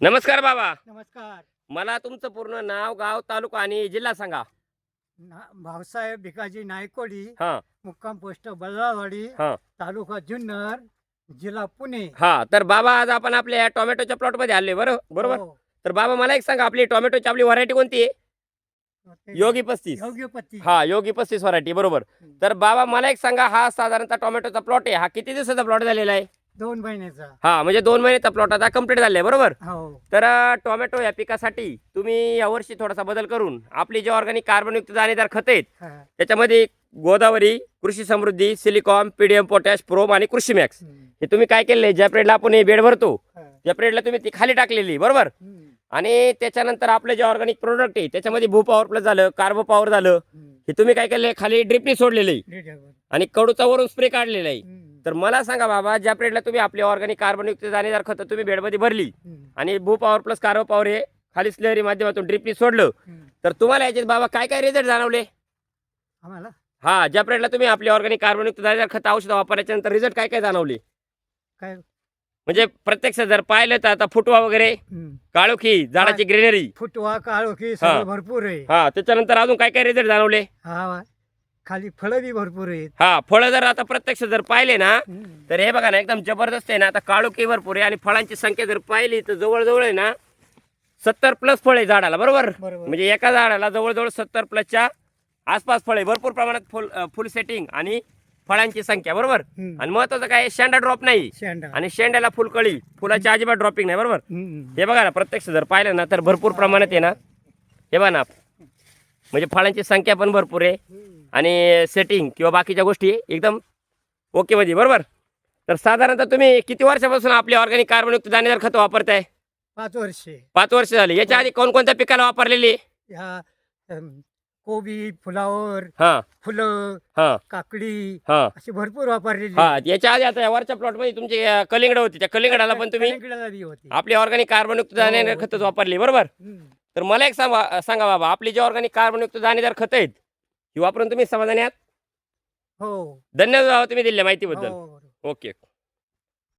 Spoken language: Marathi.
नमस्कार बाबा. नमस्कार. मला तुमचं पूर्ण नाव, गाव, तालुका आणि जिल्हा सांगा. भाऊसाहेब भिकाजी नायकोडी, हां, मुक्काम पोस्ट बल्लाळवाडी, हां, तालुका जुन्नर, जिल्हा पुणे. हां. तर बाबा आज आपण आपल्या या टोमॅटोच्या प्लॉटमध्ये आले बरोबर? हो. तर बाबा मला एक सांगा आपली टोमॅटोची आपली व्हरायटी कोणती आहे? ते योगी 35. योग्यपती. हां, योगी 35 व्हरायटी बरोबर. तर बाबा मला एक सांगा हा साधारणतः टोमॅटोचा प्लॉट आहे. हा किती दिवसाचा प्लॉट झालेला आहे? 2 महिन्याचा. हां, म्हणजे 2 महिन्याचा प्लॉट आता कंप्लीट झाला आहे बरोबर? हो. तर टोमॅटो या पिकासाठी तुम्ही यावर्षी थोडासा बदल करून आपली जे ऑर्गॅनिक कार्बनयुक्त दाणेदार खतं आहेत हा. त्याच्यामध्ये गोदावरी, कृषी समृद्धी, सिलिकॉन, पीडीएम पोटॅश, प्रोम आणि कृषी मॅक्स हम्म. हे तुम्ही काय केले ज्या पिरियडला आपण हे बेड भरतो हा. त्या पिरियडला तुम्ही ती खाली टाकलेली बरोबर. हम्म. आणि त्याच्यानंतर आपले जे ऑर्गॅनिक प्रोडक्ट आहे त्याच्यामध्ये भू पॉवर प्लस झालं, कार्बो पॉवर झालं, हम्म. हे तुम्ही काय केले खाली ड्रिपनी सोडलेलं आहे नीट आहे बरं. आणि कडूचा वरून स्प्रे काढलेला आहे. हम्म. तर मला सांगा बाबा ज्या पिरियडला तुम्ही आपले ऑर्गॅनिक कार्बनयुक्त दाणेदार खतं तुम्ही बेडमध्ये भरली हम्म. आणि भू पॉवर प्लस कार्बो पॉवर हे खाली स्लरी माध्यमातून ड्रिपनी सोडलं हम्म. तर तुम्हाला याच्यात बाबा काय काय रिझल्ट जाणवले? आम्हाला हा, ज्या पिरियडला तुम्ही आपली ऑर्गॅनिक कार्बनयुक्त दाणेदार खतं औषधं वापरल्याच्या नंतर रिझल्ट काय काय जाणवले? काय म्हणजे प्रत्यक्ष जर पाहिलं तर आता फुटवा वगैरे, हम्म. काळोखी, झाडाची ग्रीनरी, फुटवा काळोखी हा. सगळं भरपूर आहे. हा त्याच्यानंतर अजून काय काय रिझल्ट जाणवले? हा. खाली फळं बी भरपूर आहेत. हा, फळं जर आता प्रत्यक्ष जर पाहिले ना हम्म. तर हे बघा ना एकदम जबरदस्त आहे ना. आता काळोखी भरपूर आहे आणि फळांची संख्या जर पाहिली तर जवळजवळ आहे ना 70 प्लस फळ आहे झाडाला बरोबर. बरोबर. म्हणजे एका झाडाला जवळजवळ 70 प्लसच्या आसपास फळ आहे, भरपूर प्रमाणात फुल सेटिंग आणि फळांची संख्या बरोबर. हम्म. आणि महत्वाचं काय शेंडा ड्रॉप नाही शेंडा. आणि शेंड्याला फुलकळी, फुलाची अजिबात ड्रॉपिंग नाही बरोबर. हम्म. हे बघा ना प्रत्यक्ष जर पाहिलं ना तर भरपूर प्रमाणात आहे ना. हे बघा ना म्हणजे फळांची संख्या पण भरपूर आहे हम्म. आणि सेटिंग किंवा बाकीच्या गोष्टी एकदम ओके मध्ये बरोबर. तर साधारणतः तुम्ही किती वर्षापासून आपली ऑर्गॅनिक कार्बनयुक्त दाणेदार खतं वापरताय? 5 वर्षे. 5 वर्ष झाली. याच्या आधी कोणकोणत्या पिकाला वापरलेली? ह्या कोबी, फुलावर, हां, फुलं, हां, काकडी हां, अशी भरपूर वापरलेली. हां. याच्या आधी आता या वरच्या प्लॉटमध्ये तुमची कलिंगड होती, त्या कलिंगडाला पण तुम्ही कलिंगडाला बी होती. आपली ऑर्गॅनिक कार्बनयुक्त दाणेदार खतं वापरली बरोबर. हम्म. तर मला एक सांगा बाबा आपली जी ऑर्गॅनिक कार्बनयुक्त दाणेदार खतं आहेत ही वापरून तुम्ही समाधानी आहात? हो. धन्यवाद बाबा तुम्ही दिलेल्या माहितीबद्दल. हो. ओके.